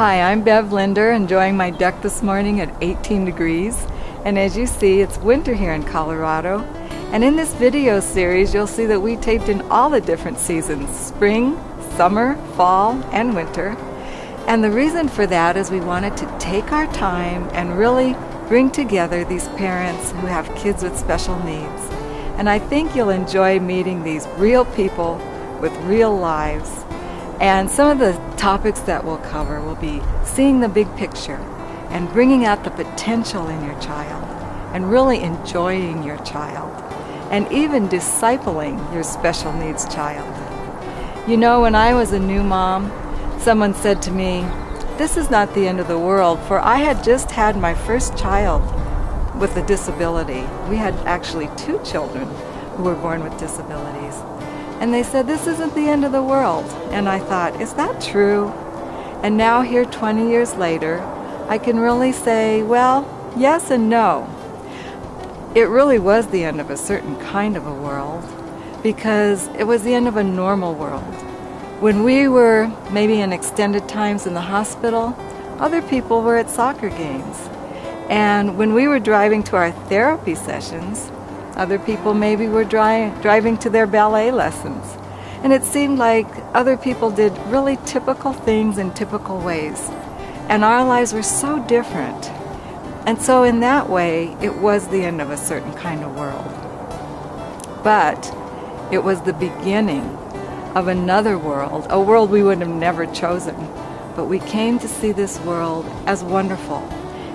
Hi, I'm Bev Linder, enjoying my deck this morning at 18 degrees. And as you see, it's winter here in Colorado. And in this video series, you'll see that we taped in all the different seasons: spring, summer, fall, and winter. And the reason for that is we wanted to take our time and really bring together these parents who have kids with special needs. And I think you'll enjoy meeting these real people with real lives. And some of the topics that we'll cover will be seeing the big picture and bringing out the potential in your child and really enjoying your child and even discipling your special needs child. You know, when I was a new mom, someone said to me, "This is not the end of the world," for I had just had my first child with a disability. We had actually 2 children who were born with disabilities. And they said, "This isn't the end of the world." And I thought, is that true? And now here 20 years later, I can really say, well, yes and no. It really was the end of a certain kind of a world, because it was the end of a normal world. When we were maybe in extended times in the hospital, other people were at soccer games. And when we were driving to our therapy sessions, other people maybe were driving to their ballet lessons. And it seemed like other people did really typical things in typical ways. And our lives were so different. And so in that way, it was the end of a certain kind of world. But it was the beginning of another world, a world we would have never chosen. But we came to see this world as wonderful.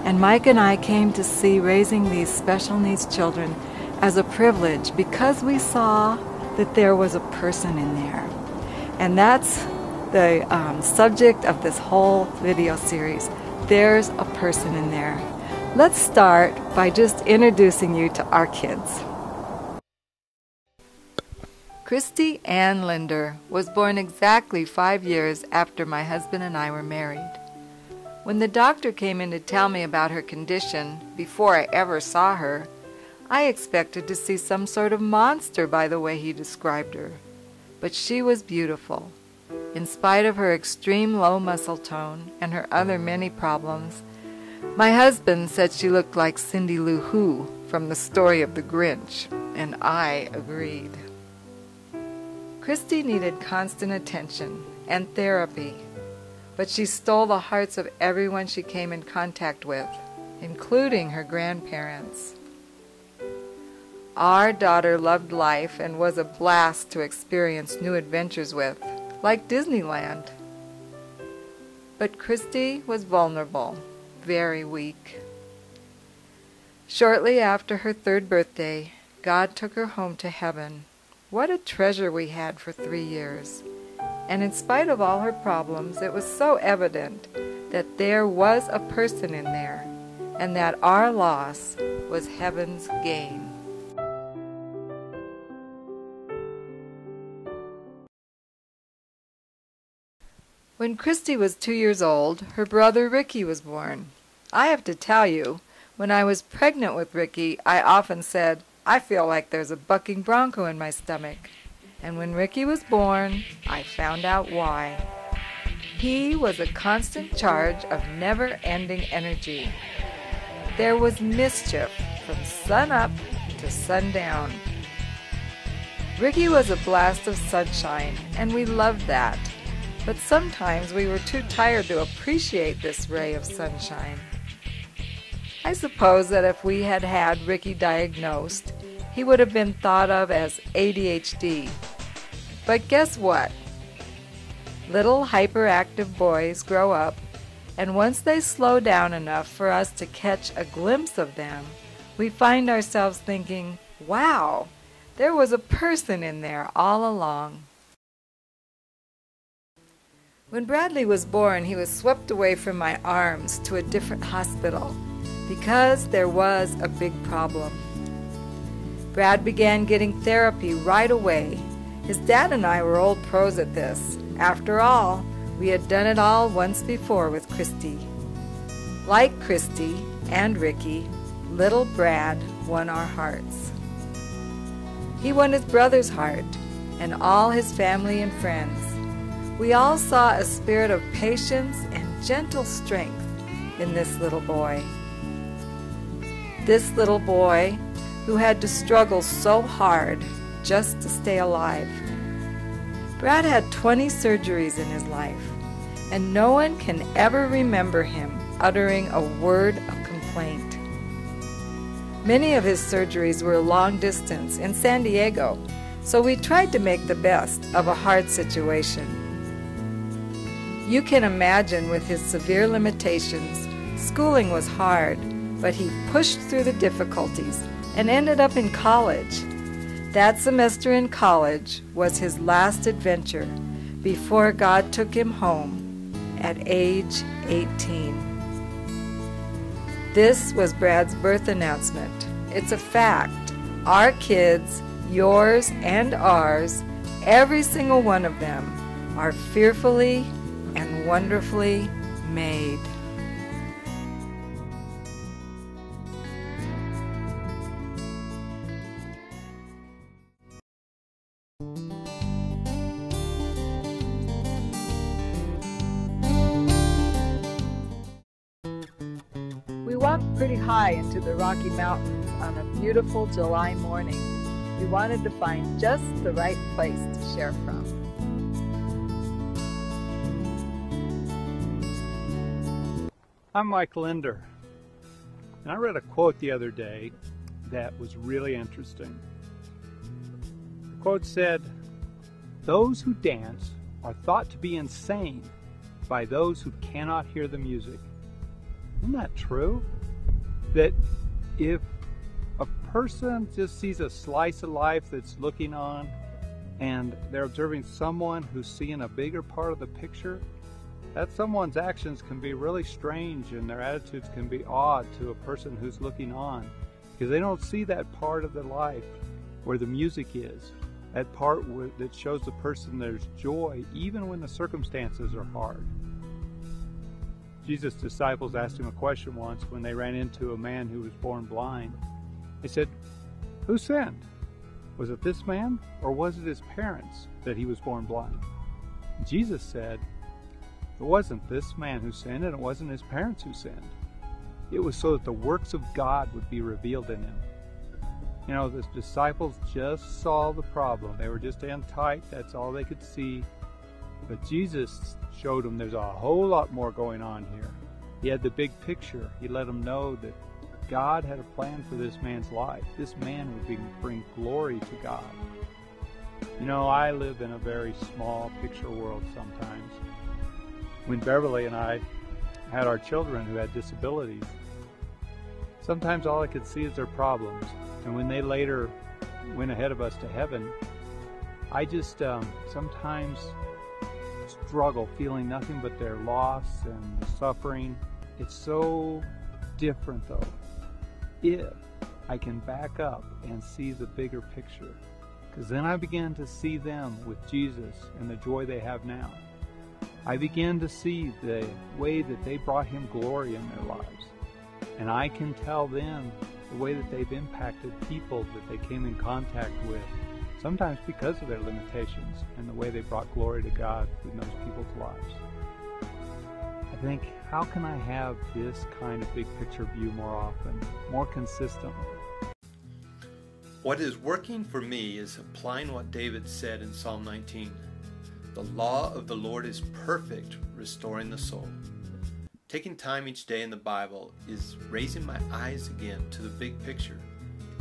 And Mike and I came to see raising these special needs children as a privilege, because we saw that there was a person in there. And that's the subject of this whole video series. There's a person in there. Let's start by just introducing you to our kids. Christy Ann Linder was born exactly 5 years after my husband and I were married. When the doctor came in to tell me about her condition before I ever saw her, I expected to see some sort of monster by the way he described her. But she was beautiful. In spite of her extreme low muscle tone and her other many problems, my husband said she looked like Cindy Lou Who from the story of the Grinch, and I agreed. Christy needed constant attention and therapy, but she stole the hearts of everyone she came in contact with, including her grandparents. Our daughter loved life and was a blast to experience new adventures with, like Disneyland. But Christy was vulnerable, very weak. Shortly after her 3rd birthday, God took her home to heaven. What a treasure we had for 3 years. And in spite of all her problems, it was so evident that there was a person in there, and that our loss was heaven's gain. When Christy was 2 years old, her brother Ricky was born. I have to tell you, when I was pregnant with Ricky, I often said, "I feel like there's a bucking bronco in my stomach." And when Ricky was born, I found out why. He was a constant charge of never-ending energy. There was mischief from sun up to sundown. Ricky was a blast of sunshine, and we loved that. But sometimes we were too tired to appreciate this ray of sunshine. I suppose that if we had had Ricky diagnosed, he would have been thought of as ADHD. But guess what? Little hyperactive boys grow up, and once they slow down enough for us to catch a glimpse of them, we find ourselves thinking, wow, there was a person in there all along. When Bradley was born, he was swept away from my arms to a different hospital because there was a big problem. Brad began getting therapy right away. His dad and I were old pros at this. After all, we had done it all once before with Christy. Like Christy and Ricky, little Brad won our hearts. He won his brother's heart and all his family and friends. We all saw a spirit of patience and gentle strength in this little boy. This little boy who had to struggle so hard just to stay alive. Brad had 20 surgeries in his life, and no one can ever remember him uttering a word of complaint. Many of his surgeries were long distance in San Diego, so we tried to make the best of a hard situation. You can imagine with his severe limitations, schooling was hard, but he pushed through the difficulties and ended up in college. That semester in college was his last adventure before God took him home at age 18. This was Brad's birth announcement. It's a fact. Our kids, yours and ours, every single one of them, are fearfully and wonderfully made. We walked pretty high into the Rocky Mountains on a beautiful July morning. We wanted to find just the right place to share from. I'm Mike Linder, and I read a quote the other day that was really interesting. The quote said, "Those who dance are thought to be insane by those who cannot hear the music." Isn't that true? That if a person just sees a slice of life that's looking on and they're observing someone who's seeing a bigger part of the picture, that someone's actions can be really strange and their attitudes can be odd to a person who's looking on because they don't see that part of their life where the music is, that part that shows the person there's joy even when the circumstances are hard. Jesus' disciples asked him a question once when they ran into a man who was born blind. They said, "Who sinned? Was it this man or was it his parents that he was born blind?" And Jesus said, "It wasn't this man who sinned and it wasn't his parents who sinned. It was so that the works of God would be revealed in him." You know, the disciples just saw the problem. They were just in tight. That's all they could see. But Jesus showed them there's a whole lot more going on here. He had the big picture. He let them know that God had a plan for this man's life. This man would bring glory to God. You know, I live in a very small picture world sometimes. When Beverly and I had our children who had disabilities, sometimes all I could see is their problems. And when they later went ahead of us to heaven, I just sometimes struggle feeling nothing but their loss and the suffering. It's so different though if I can back up and see the bigger picture, because then I begin to see them with Jesus and the joy they have now. I begin to see the way that they brought him glory in their lives, and I can tell them the way that they've impacted people that they came in contact with, sometimes because of their limitations, and the way they brought glory to God in those people's lives. I think, how can I have this kind of big picture view more often, more consistently? What is working for me is applying what David said in Psalm 19. The law of the Lord is perfect, restoring the soul. Taking time each day in the Bible is raising my eyes again to the big picture,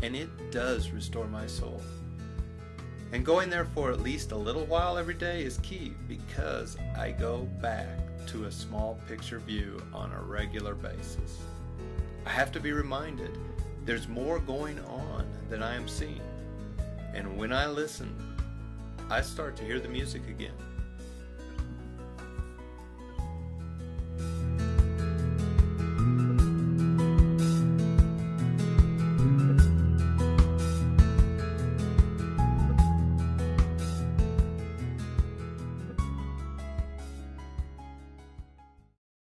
and it does restore my soul. And going there for at least a little while every day is key, because I go back to a small picture view on a regular basis. I have to be reminded there's more going on than I am seeing. And when I listen, I start to hear the music again.